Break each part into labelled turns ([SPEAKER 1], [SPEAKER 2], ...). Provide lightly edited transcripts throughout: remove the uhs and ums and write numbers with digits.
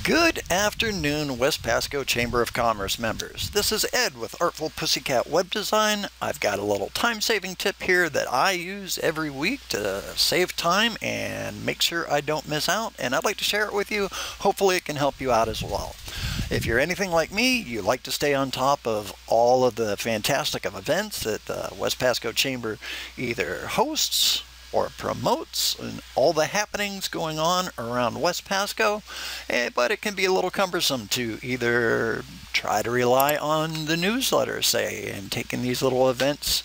[SPEAKER 1] Good afternoon, West Pasco Chamber of Commerce members. This is Ed with Artful Pussycat Web Design. I've got a little time-saving tip here that I use every week to save time and make sure I don't miss out, and I'd like to share it with you. Hopefully it can help you out as well. If you're anything like me, you like to stay on top of all of the fantastic events that the West Pasco Chamber either hosts or promotes and all the happenings going on around West Pasco, but it can be a little cumbersome to either try to rely on the newsletter, say, and taking these little events,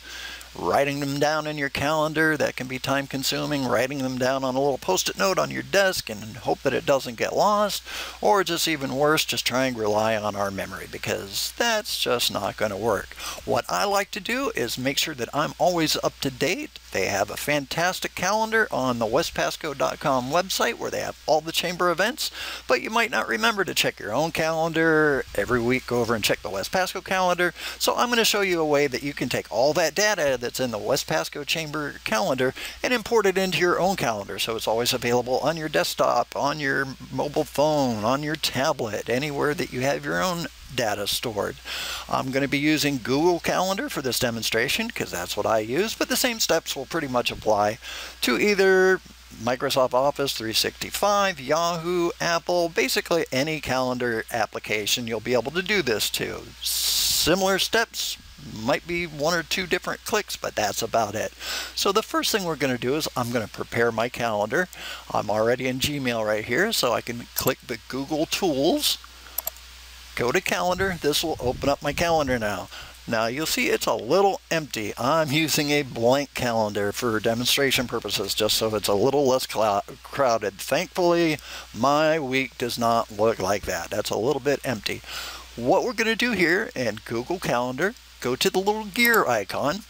[SPEAKER 1] writing them down in your calendar. That can be time consuming, writing them down on a little post-it note on your desk and hope that it doesn't get lost, or just even worse, just try and rely on our memory, because that's just not going to work. What I like to do is make sure that I'm always up to date. They have a fantastic calendar on the westpasco.com website where they have all the chamber events, but you might not remember to check your own calendar every week. Go over and check the West Pasco calendar. So I'm going to show you a way that you can take all that data that's in the West Pasco Chamber calendar and import it into your own calendar, so it's always available on your desktop, on your mobile phone, on your tablet, anywhere that you have your own data stored. I'm going to be using Google Calendar for this demonstration because that's what I use, but the same steps will pretty much apply to either Microsoft Office 365, Yahoo, Apple, basically any calendar application you'll be able to do this to. Similar steps, might be one or two different clicks, but that's about it. So the first thing we're going to do is I'm going to prepare my calendar. I'm already in Gmail right here, so I can click the Google Tools, go to Calendar. This will open up my calendar now. Now you'll see it's a little empty. I'm using a blank calendar for demonstration purposes, just so it's a little less crowded. Thankfully, my week does not look like that. That's a little bit empty. What we're going to do here in Google Calendar, go to the little gear icon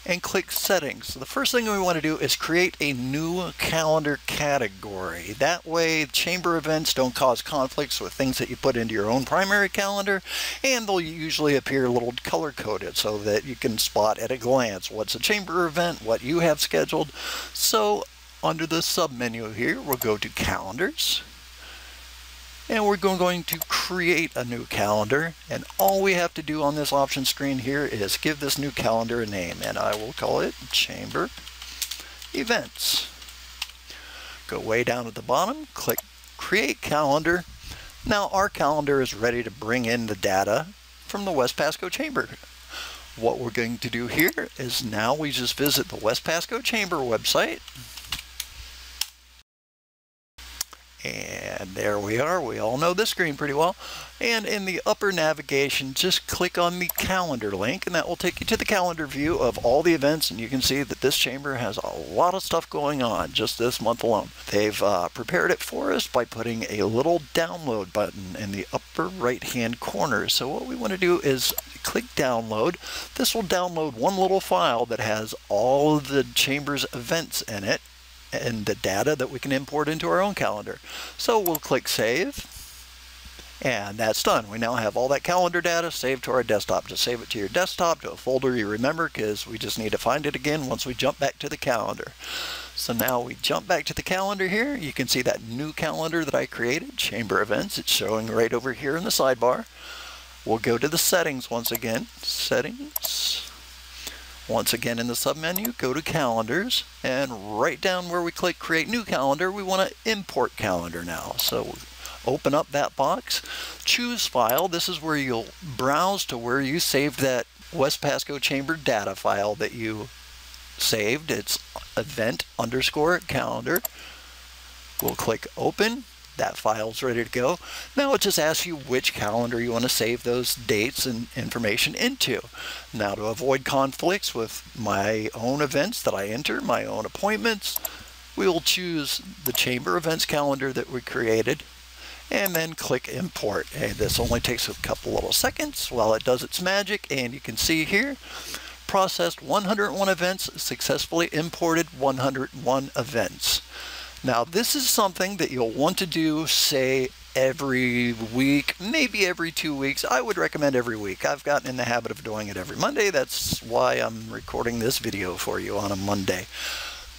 [SPEAKER 1] and click Settings. So the first thing we want to do is create a new calendar category. That way chamber events don't cause conflicts with things that you put into your own primary calendar, and they'll usually appear a little color coded so that you can spot at a glance what's a chamber event, what you have scheduled. So under the sub menu here, we'll go to Calendars, and we're going to create a new calendar, and all we have to do on this option screen here is give this new calendar a name, and I will call it Chamber Events. Go way down at the bottom, click Create Calendar. Now our calendar is ready to bring in the data from the West Pasco Chamber. What we're going to do here is now we just visit the West Pasco Chamber website. And there we are. We all know this screen pretty well. And in the upper navigation, just click on the calendar link, and that will take you to the calendar view of all the events. And you can see that this chamber has a lot of stuff going on just this month alone. They've prepared it for us by putting a little download button in the upper right hand corner. So what we want to do is click download. This will download one little file that has all of the chamber's events in it and the data that we can import into our own calendar. So we'll click Save, and that's done. We now have all that calendar data saved to our desktop. Just save it to your desktop, to a folder you remember, because we just need to find it again once we jump back to the calendar. So now we jump back to the calendar here. You can see that new calendar that I created, Chamber Events. It's showing right over here in the sidebar. We'll go to the settings once again. Settings. Once again in the submenu, go to Calendars, and right down where we click Create New Calendar, we want to import calendar now. So open up that box, choose File. This is where you'll browse to where you saved that West Pasco Chamber data file that you saved. It's event_calendar. We'll click Open. That file's ready to go. Now it just asks you which calendar you want to save those dates and information into. Now, to avoid conflicts with my own events that I enter, my own appointments, we'll choose the Chamber Events calendar that we created and then click Import. And this only takes a couple little seconds while it does its magic, and you can see here, processed 101 events, successfully imported 101 events. Now this is something that you'll want to do, say, every week, maybe every 2 weeks. I would recommend every week. I've gotten in the habit of doing it every Monday. That's why I'm recording this video for you on a Monday.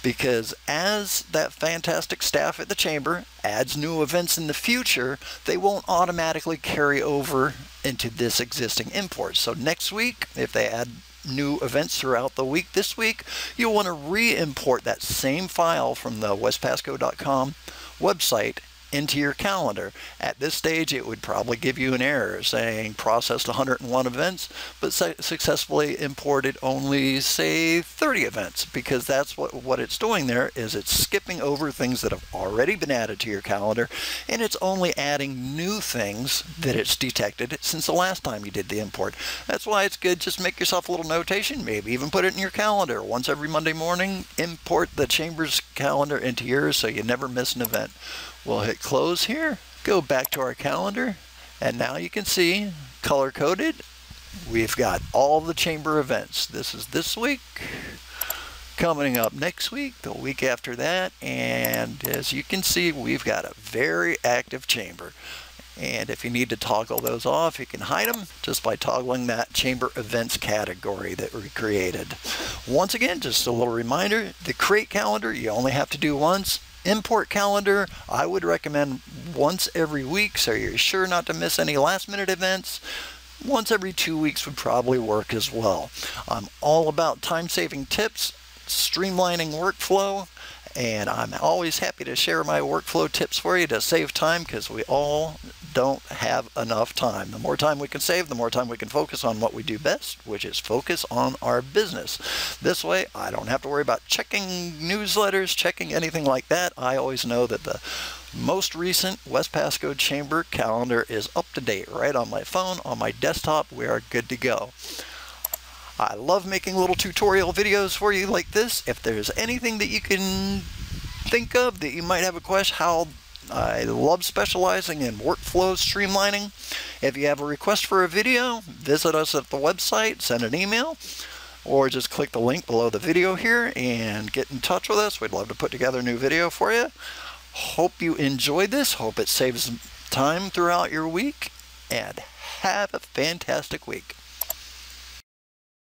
[SPEAKER 1] because as that fantastic staff at the chamber adds new events in the future, they won't automatically carry over into this existing import. So next week, if they add new events throughout the week this week, you'll want to re-import that same file from the westpasco.com website into your calendar. At this stage, it would probably give you an error saying processed 101 events, but successfully imported only, say, 30 events, because that's what it's doing there, is it's skipping over things that have already been added to your calendar, and it's only adding new things that it's detected since the last time you did the import. That's why it's good, just make yourself a little notation, maybe even put it in your calendar. Once every Monday morning, import the chamber's calendar into yours so you never miss an event. We'll hit close here, go back to our calendar, and now you can see color-coded. We've got all the chamber events. This is this week, coming up next week, the week after that, and as you can see, we've got a very active chamber. And if you need to toggle those off, you can hide them just by toggling that chamber events category that we created. Once again, just a little reminder, the create calendar you only have to do once. Import calendar, I would recommend once every week, so you're sure not to miss any last-minute events. Once every 2 weeks would probably work as well. I'm all about time-saving tips, streamlining workflow, and I'm always happy to share my workflow tips for you to save time, because we all don't have enough time. The more time we can save, the more time we can focus on what we do best, which is focus on our business. This way, I don't have to worry about checking newsletters, checking anything like that. I always know that the most recent West Pasco Chamber calendar is up to date right on my phone, on my desktop. We are good to go. I love making little tutorial videos for you like this. If there's anything that you can think of that you might have a question, I love specializing in workflow streamlining. If you have a request for a video, visit us at the website, send an email, or just click the link below the video here and get in touch with us. We'd love to put together a new video for you. Hope you enjoyed this. Hope it saves time throughout your week, and have a fantastic week.